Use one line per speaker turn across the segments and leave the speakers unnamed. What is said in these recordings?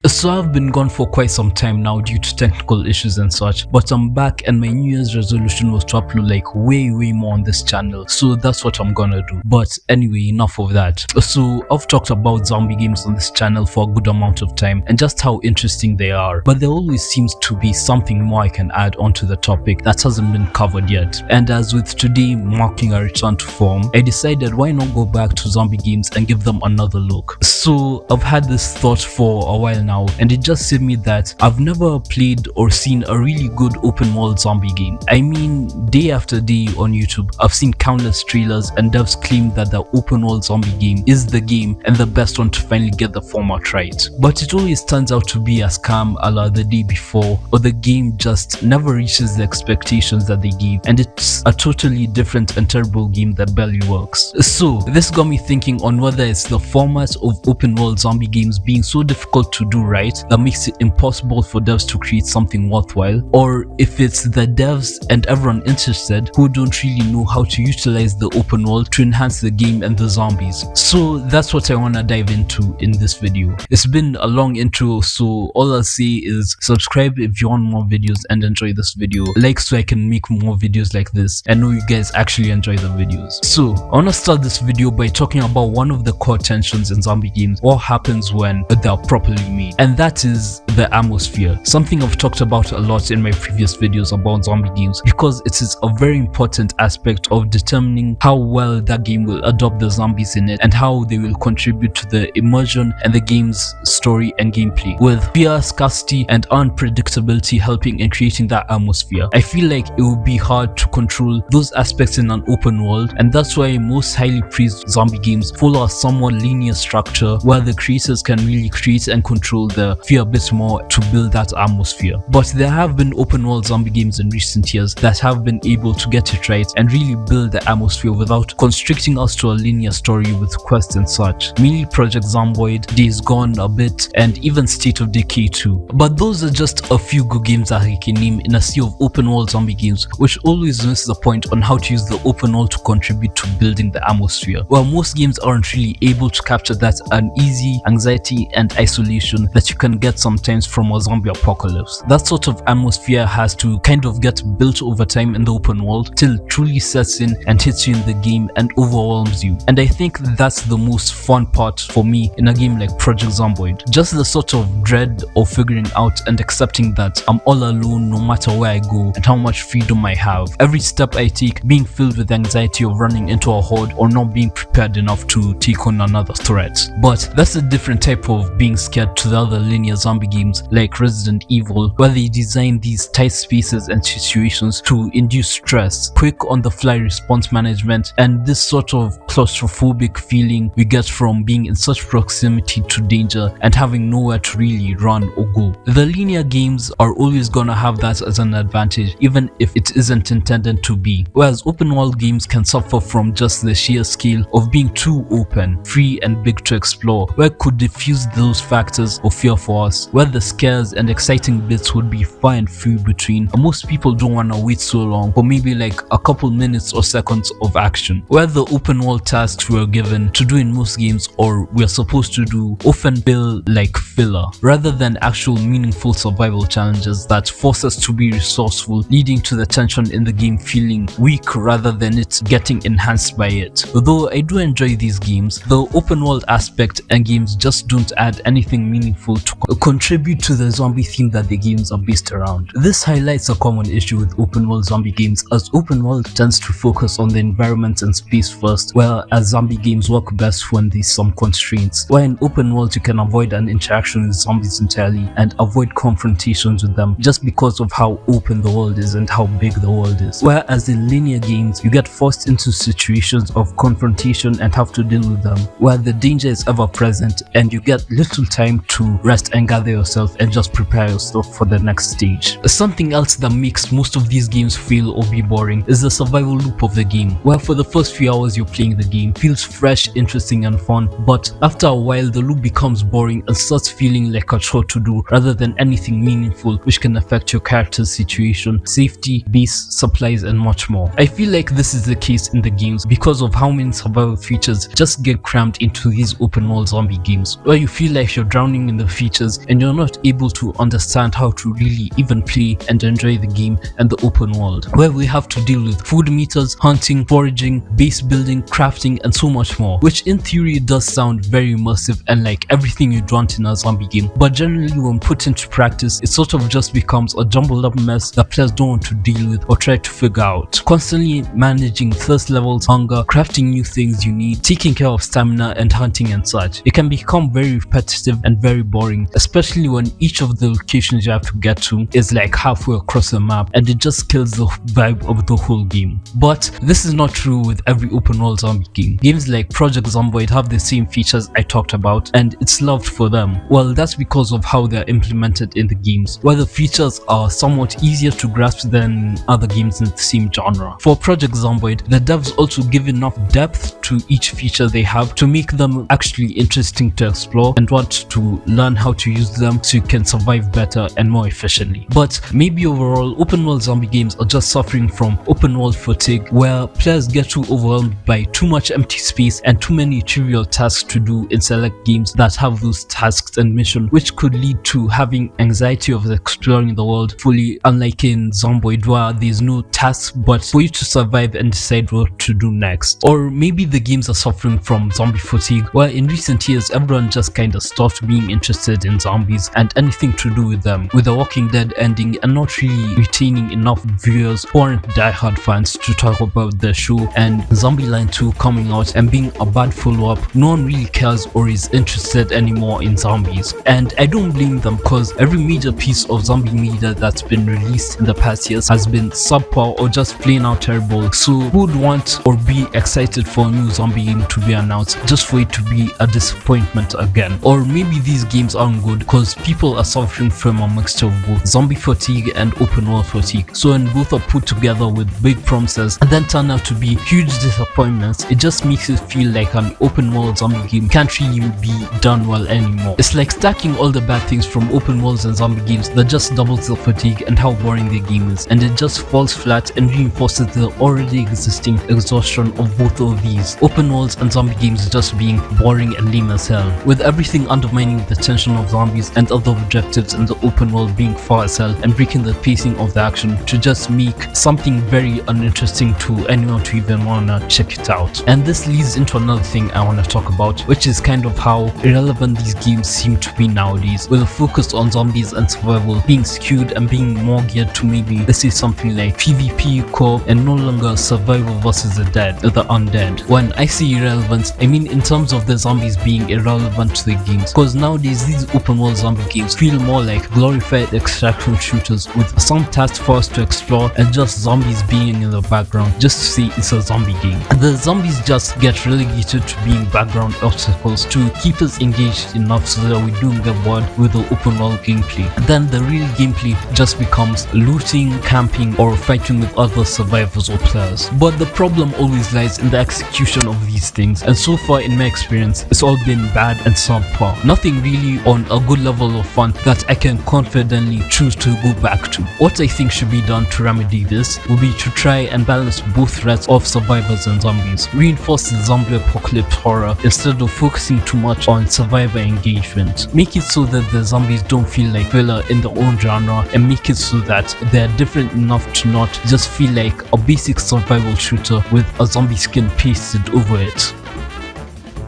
So I've been gone for quite some time now due to technical issues and such, but I'm back and my New Year's resolution was to upload like way more on this channel, so that's what I'm gonna do. But anyway, enough of that. So I've talked about zombie games on this channel for a good amount of time and just how interesting they are, but there always seems to be something more I can add onto the topic that hasn't been covered yet. And as with today marking a return to form, I decided why not go back to zombie games and give them another look. So I've had this thought for a while now, and it just hit me that I've never played or seen a really good open world zombie game. I mean, day after day on YouTube, I've seen countless trailers and devs claim that the open world zombie game is the game and the best one to finally get the format right. But it always turns out to be a scam a la the day before, or the game just never reaches the expectations that they gave, and it's a totally different and terrible game that barely works. So this got me thinking on whether it's the format of open world zombie games being so difficult to do right that makes it impossible for devs to create something worthwhile, or if it's the devs and everyone interested who don't really know how to utilize the open world to enhance the game and the zombies. So that's what I want to dive into in this video. It's been a long intro, so all I'll say is subscribe if you want more videos and enjoy this video, like so I can make more videos like this and know you guys actually enjoy the videos. So I want to start this video by talking about one of the core tensions in zombie games, what happens when they're properly made, and that is the atmosphere. Something I've talked about a lot in my previous videos about zombie games, because it is a very important aspect of determining how well that game will adopt the zombies in it and how they will contribute to the immersion and the game's story and gameplay, with fear, scarcity and unpredictability helping in creating that atmosphere. I feel like it would be hard to control those aspects in an open world, and that's why most highly praised zombie games follow a somewhat linear structure where the creators can really create and control the fear a bit more to build that atmosphere. But there have been open world zombie games in recent years that have been able to get it right and really build the atmosphere without constricting us to a linear story with quests and such. Mainly Project Zomboid, Days Gone a bit, and even State of Decay 2. But those are just a few good games that I can name in a sea of open world zombie games, which always miss the point on how to use the open world to contribute to building the atmosphere. While most games aren't really able to capture that uneasy anxiety and isolation that you can get sometimes from a zombie apocalypse. That sort of atmosphere has to kind of get built over time in the open world till it truly sets in and hits you in the game and overwhelms you. And I think that's the most fun part for me in a game like Project Zomboid. Just the sort of dread of figuring out and accepting that I'm all alone no matter where I go and how much freedom I have. Every step I take being filled with anxiety of running into a horde or not being prepared enough to take on another threat. But that's a different type of being scared to the other linear zombie games like Resident Evil, where they design these tight spaces and situations to induce stress, quick on the fly response management, and this sort of claustrophobic feeling we get from being in such proximity to danger and having nowhere to really run or go. The linear games are always gonna have that as an advantage, even if it isn't intended to be, whereas open world games can suffer from just the sheer scale of being too open, free and big to explore, where it could diffuse those factors of fear for us, where the scares and exciting bits would be far and few between, and most people don't want to wait so long for maybe like a couple minutes or seconds of action, where the open world tasks we're given to do in most games or we're supposed to do often feel like filler rather than actual meaningful survival challenges that force us to be resourceful, leading to the tension in the game feeling weak rather than it getting enhanced by it. Though I do enjoy these games, the open world aspect and games just don't add anything meaningful to contribute to the zombie theme that the games are based around. This highlights a common issue with open world zombie games, as open world tends to focus on the environment and space first, whereas zombie games work best when there's some constraints. While in open world you can avoid an interaction with zombies entirely and avoid confrontations with them just because of how open the world is and how big the world is. Whereas in linear games you get forced into situations of confrontation and have to deal with them, where the danger is ever present and you get little time to rest and gather yourself and just prepare yourself for the next stage. Something else that makes most of these games fail or be boring is the survival loop of the game, where for the first few hours you're playing the game feels fresh, interesting and fun, but after a while the loop becomes boring and starts feeling like a chore to do rather than anything meaningful, which can affect your character's situation, safety, base, supplies and much more. I feel like this is the case in the games because of how many survival features just get crammed into these open open world zombie games, where you feel like you're drowning in the features and you're not able to understand how to really even play and enjoy the game and the open world, where we have to deal with food meters, hunting, foraging, base building, crafting, and so much more, which in theory does sound very immersive and like everything you'd want in a zombie game, but generally when put into practice, it sort of just becomes a jumbled up mess that players don't want to deal with or try to figure out. Constantly managing thirst levels, hunger, crafting new things you need, taking care of stamina and hunting and such. It can become very repetitive and very boring, especially when each of the locations you have to get to is like halfway across the map, and it just kills the vibe of the whole game. But this is not true with every open world zombie game. Games like Project Zomboid have the same features I talked about, and it's loved for them. Well, that's because of how they're implemented in the games, where the features are somewhat easier to grasp than other games in the same genre. For Project Zomboid, the devs also give enough depth to each feature they have to make them actually interesting to explore and want to learn how to use them so you can survive better and more efficiently. But maybe overall, open world zombie games are just suffering from open world fatigue, where players get too overwhelmed by too much empty space and too many trivial tasks to do in select games that have those tasks and missions, which could lead to having anxiety of exploring the world fully, unlike in Zomboid where there's no tasks but for you to survive and decide what to do next. Or maybe the games are suffering from zombie fatigue, where in recent years everyone just kinda stopped being interested in zombies and anything to do with them, with The Walking Dead ending and not really retaining enough viewers who aren't diehard fans to talk about the show, and Zombieland 2 coming out and being a bad follow-up. No one really cares or is interested anymore in zombies, and I don't blame them because every major piece of zombie media that's been released in the past years has been subpar or just plain out terrible. So who would want or be excited for a new zombie game to be announced just for it to be a disappointment again? Or maybe these games aren't good because people are suffering from a mixture of both zombie fatigue and open world fatigue. So when both are put together with big promises and then turn out to be huge disappointments, it just makes it feel like an open world zombie game can't really be done well anymore. It's like stacking all the bad things from open worlds and zombie games that just doubles the fatigue and how boring the game is, and it just falls flat and reinforces the already existing exhaustion of both of these open worlds and zombie games just being boring and lame as hell, with everything undermining the tension of zombies and other objectives in the open world being far as hell and breaking the pacing of the action to just make something very uninteresting to anyone to even wanna check it out. And this leads into another thing I wanna talk about, which is kind of how irrelevant these games seem to be nowadays, with a focus on zombies and survival being skewed and being more geared to maybe, let's say, something like PvP, co-op, and no longer survival versus the undead. When I say irrelevance, I mean in terms of the zombies being irrelevant to the games, because nowadays these open world zombie games feel more like glorified extraction shooters with some tasks for us to explore and just zombies being in the background just to say it's a zombie game. The zombies just get relegated to being background obstacles to keep us engaged enough so that we don't get bored with the open world gameplay. Then the real gameplay just becomes looting, camping, or fighting with other survivors or players. But the problem always lies in the execution of these things, and so far in my experience it's all been bad and subpar. Nothing really on a good level of fun that I can confidently choose to go back to. What I think should be done to remedy this would be to try and balance both threats of survivors and zombies, reinforce the zombie apocalypse horror instead of focusing too much on survivor engagement, make it so that the zombies don't feel like filler in their own genre, and make it so that they're different enough to not just feel like a basic survival shooter with a zombie skin pasted over it.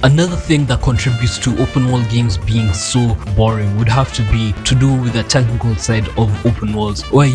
Another thing that contributes to open world games being so boring would have to be to do with the technical side of open worlds, where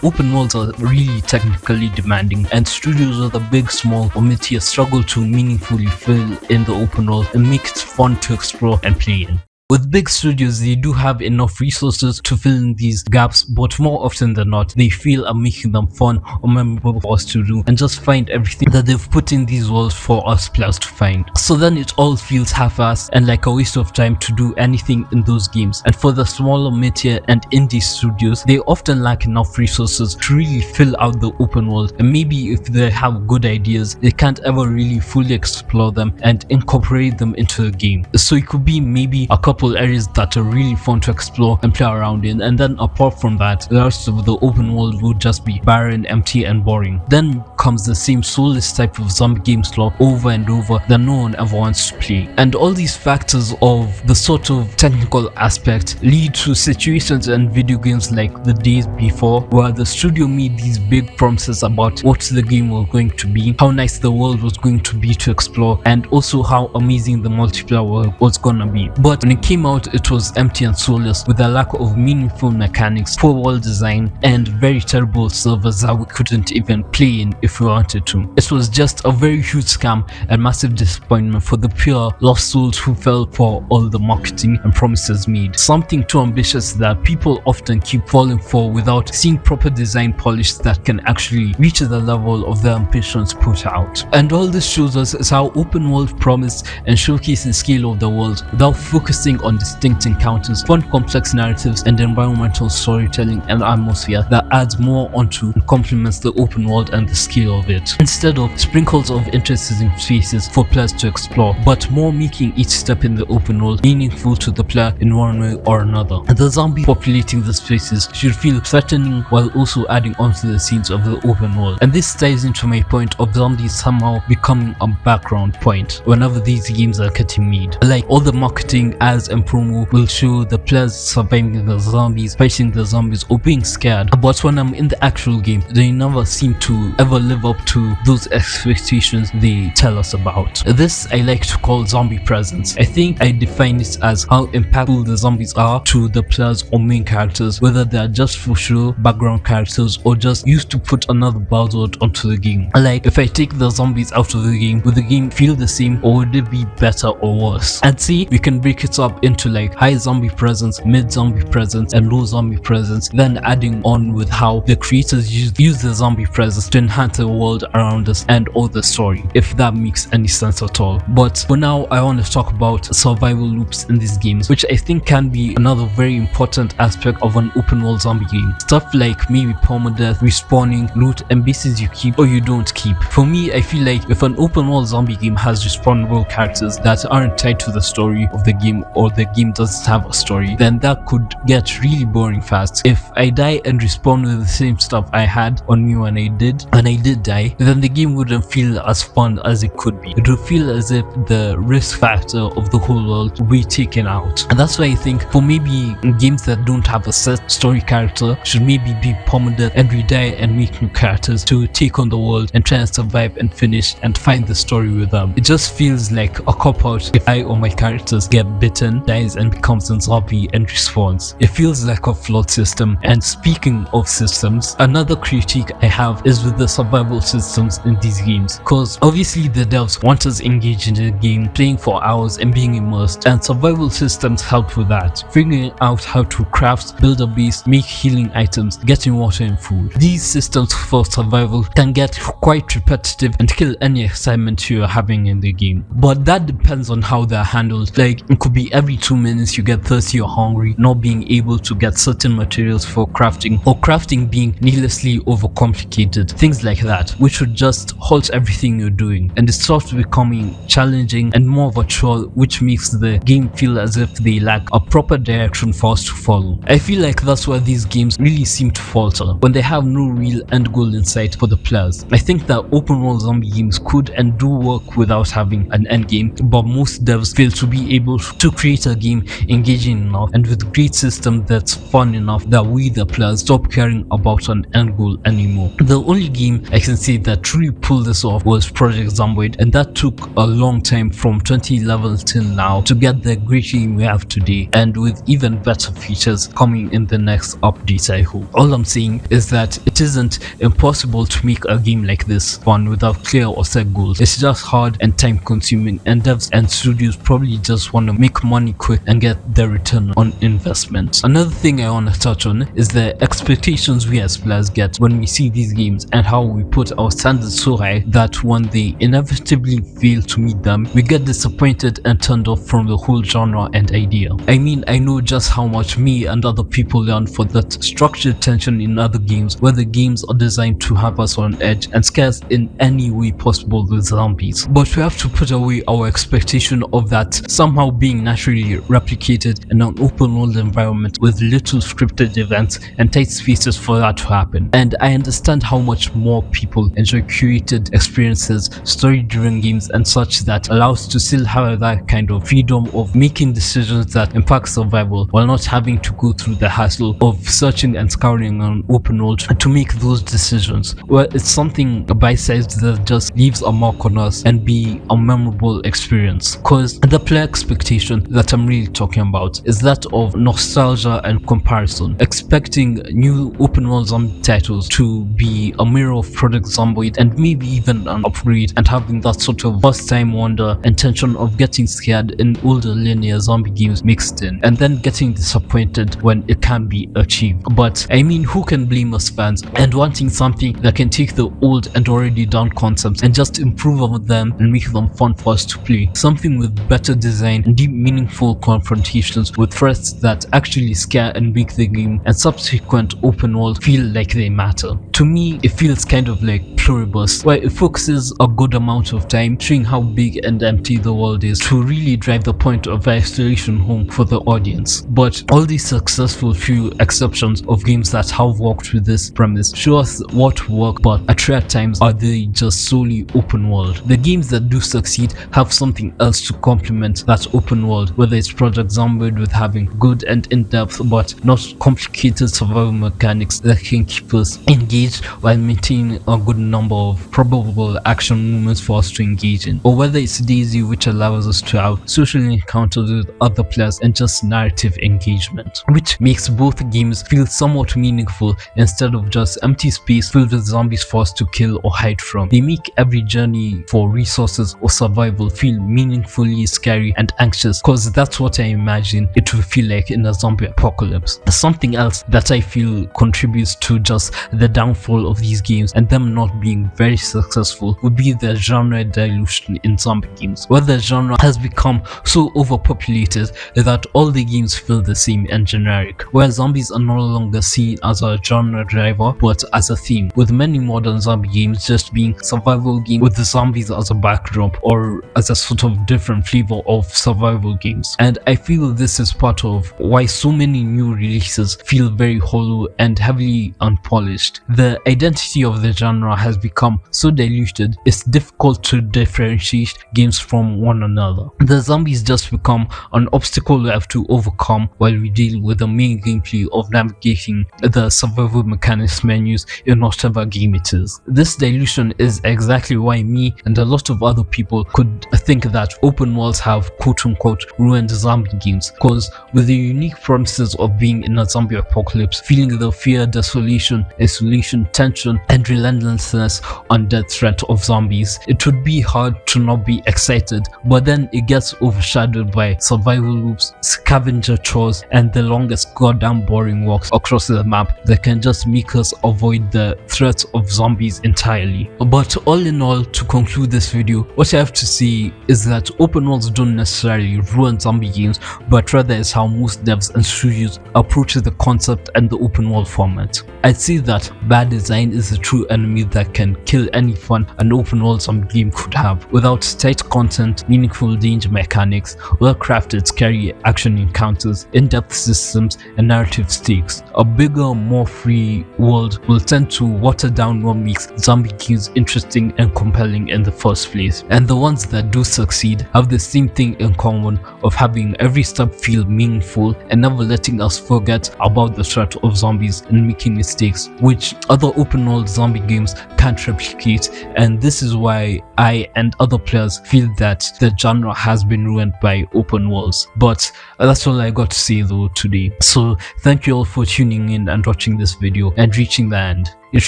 open worlds are really technically demanding, and studios whether big, small or mid-tier struggle to meaningfully fill in the open world and make it fun to explore and play in. With big studios, they do have enough resources to fill in these gaps, but more often than not, they fail at making them fun or memorable for us to do and just find everything that they've put in these worlds for us players to find. So then it all feels half-assed and like a waste of time to do anything in those games. And for the smaller mid-tier and indie studios, they often lack enough resources to really fill out the open world, and maybe if they have good ideas, they can't ever really fully explore them and incorporate them into the game. So it could be maybe a couple couple areas that are really fun to explore and play around in, and then apart from that, the rest of the open world would just be barren, empty and boring. Then comes the same soulless type of zombie game slot over and over that no one ever wants to play. And all these factors of the sort of technical aspect lead to situations in video games like the days before, where the studio made these big promises about what the game was going to be, how nice the world was going to be to explore, and also how amazing the multiplayer was gonna be. But when it came out, it was empty and soulless, with a lack of meaningful mechanics, poor world design, and very terrible servers that we couldn't even play in if we wanted to. It was just a very huge scam and massive disappointment for the pure lost souls who fell for all the marketing and promises made. Something too ambitious that people often keep falling for without seeing proper design polish that can actually reach the level of the ambitions put out. And all this shows us is how open world promised and showcased the scale of the world without focusing on distinct encounters, fun complex narratives, and environmental storytelling and atmosphere that adds more onto and complements the open world and the scale of it, instead of sprinkles of interesting spaces for players to explore, but more making each step in the open world meaningful to the player in one way or another. And the zombies populating the spaces should feel threatening while also adding onto the scenes of the open world. And this ties into my point of zombies somehow becoming a background point whenever these games are getting made. Like all the marketing, ads and promo will show the players surviving the zombies, fighting the zombies or being scared, but when I'm in the actual game, they never seem to ever live up to those expectations they tell us about. This I like to call zombie presence. I think I define it as how impactful the zombies are to the players or main characters, whether they are just for show, background characters, or just used to put another buzzword onto the game. Like if I take the zombies out of the game, would the game feel the same or would it be better or worse? And see, we can break it up into like high zombie presence, mid zombie presence, and low zombie presence, then adding on with how the creators use the zombie presence to enhance the world around us and all the story, if that makes any sense at all. But for now, I want to talk about survival loops in these games, which I think can be another very important aspect of an open world zombie game. Stuff like maybe permadeath, respawning, loot, and bases you keep or you don't keep. For me, I feel like if an open world zombie game has respawnable characters that aren't tied to the story of the game, or the game doesn't have a story, then that could get really boring fast. If I die and respawn with the same stuff I had on me when I did die, then the game wouldn't feel as fun as it could be. It would feel as if the risk factor of the whole world would be taken out. And that's why I think for maybe games that don't have a set story character should maybe be permadeath and re-die and make new characters to take on the world and try and survive and finish and find the story with them. It just feels like a cop-out if I or my characters get bitten, dies and becomes a zombie and respawns. It feels like a flawed system. And speaking of systems, another critique I have is with the survival systems in these games, because obviously the devs want us engaged in the game, playing for hours and being immersed, and survival systems help with that, figuring out how to craft, build a base, make healing items, getting water and food. These systems for survival can get quite repetitive and kill any excitement you are having in the game, but that depends on how they're handled. Like it could be every 2 minutes you get thirsty or hungry, not being able to get certain materials for crafting, or crafting being needlessly overcomplicated, things like that, which would just halt everything you're doing, and it starts becoming challenging and more of a chore, which makes the game feel as if they lack a proper direction for us to follow. I feel like that's where these games really seem to falter, when they have no real end goal in sight for the players. I think that open world zombie games could and do work without having an end game, but most devs fail to be able to create a game engaging enough and with a great system that's fun enough that we the players stop caring about an end goal anymore. The only game I can say that truly pulled this off was Project Zomboid, and that took a long time from 2011 till now to get the great game we have today, and with even better features coming in the next update, I hope. All I'm saying is that it isn't impossible to make a game like this fun without clear or set goals. It's just hard and time consuming, and devs and studios probably just want to make money quick and get their return on investment. Another thing I want to touch on is the expectations we as players get when we see these games, and how we put our standards so high that when they inevitably fail to meet them, we get disappointed and turned off from the whole genre and idea. I mean, I know just how much me and other people learn for that structured tension in other games, where the games are designed to have us on edge and scare us in any way possible with zombies. But we have to put away our expectation of that somehow being naturally literally replicated in an open world environment with little scripted events and tight spaces for that to happen. And I understand how much more people enjoy curated experiences, story-driven games and such that allows to still have that kind of freedom of making decisions that impact survival while not having to go through the hassle of searching and scouring an open world to make those decisions. Well, it's something bite-sized that just leaves a mark on us and be a memorable experience. Because the player expectation that I'm really talking about is that of nostalgia and comparison, expecting new open world zombie titles to be a mirror of Project Zomboid and maybe even an upgrade, and having that sort of first time wonder and tension of getting scared in older linear zombie games mixed in, and then getting disappointed when it can be achieved. But I mean, who can blame us fans and wanting something that can take the old and already done concepts and just improve on them and make them fun for us to play, something with better design and deep meaningful confrontations with threats that actually scare and make the game and subsequent open world feel like they matter. To me, it feels kind of like Pluribus, where it focuses a good amount of time showing how big and empty the world is to really drive the point of isolation home for the audience. But all these successful few exceptions of games that have worked with this premise show us what work, but at rare times are they just solely open world. The games that do succeed have something else to complement that open world, whether it's Project Zomboid with having good and in-depth but not complicated survival mechanics that can keep us engaged while maintaining a good number of probable action moments for us to engage in, or whether it's Daisy, which allows us to have social encounters with other players and just narrative engagement, which makes both games feel somewhat meaningful instead of just empty space filled with zombies for us to kill or hide from. They make every journey for resources or survival feel meaningfully scary and anxious, because that's what I imagine it will feel like in a zombie apocalypse. Something else that I feel contributes to just the downfall of these games and them not being very successful would be the genre dilution in zombie games, where the genre has become so overpopulated that all the games feel the same and generic, where zombies are no longer seen as a genre driver but as a theme, with many modern zombie games just being survival games with the zombies as a backdrop or as a sort of different flavor of survival games. And I feel this is part of why so many new releases feel very hollow and heavily unpolished. The identity of the genre has become so diluted, it's difficult to differentiate games from one another. The zombies just become an obstacle we have to overcome while we deal with the main gameplay of navigating the survival mechanics menus in whatever game it is. This dilution is exactly why me and a lot of other people could think that open worlds have quote-unquote ruined zombie games, because with the unique promises of being in a zombie apocalypse, feeling the fear, desolation, isolation, tension and relentlessness undead threat of zombies, it would be hard to not be excited, but then it gets overshadowed by survival loops, scavenger chores and the longest goddamn boring walks across the map that can just make us avoid the threat of zombies entirely. But all in all, to conclude this video, what I have to say is that open worlds don't necessarily ruin zombie games, but rather is how most devs and studios approach the concept and the open world format. I'd say that bad design is the true enemy that can kill any fun an open world zombie game could have. Without tight content, meaningful danger mechanics, well-crafted scary action encounters, in-depth systems and narrative stakes, a bigger, more free world will tend to water down what makes zombie games interesting and compelling in the first place. And the ones that do succeed have the same thing in common of having every step feel meaningful and never letting us forget about the threat of zombies and making mistakes, which other open world zombie games can't replicate. And this is why I and other players feel that the genre has been ruined by open worlds. But that's all I got to say though today. So thank you all for tuning in and watching this video and reaching the end. It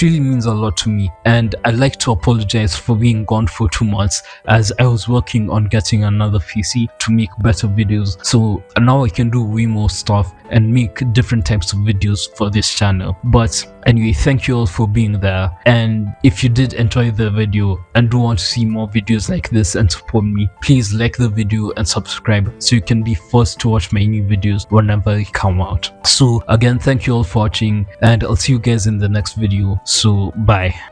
really means a lot to me, and I'd like to apologize for being gone for 2 months as I was working on getting another PC to make better videos, so now I can do way more stuff and make different types of videos for this channel. But anyway, thank you all for being there, and if you did enjoy the video and do want to see more videos like this and support me, please like the video and subscribe so you can be first to watch my new videos whenever they come out. So again, thank you all for watching, and I'll see you guys in the next video. So bye.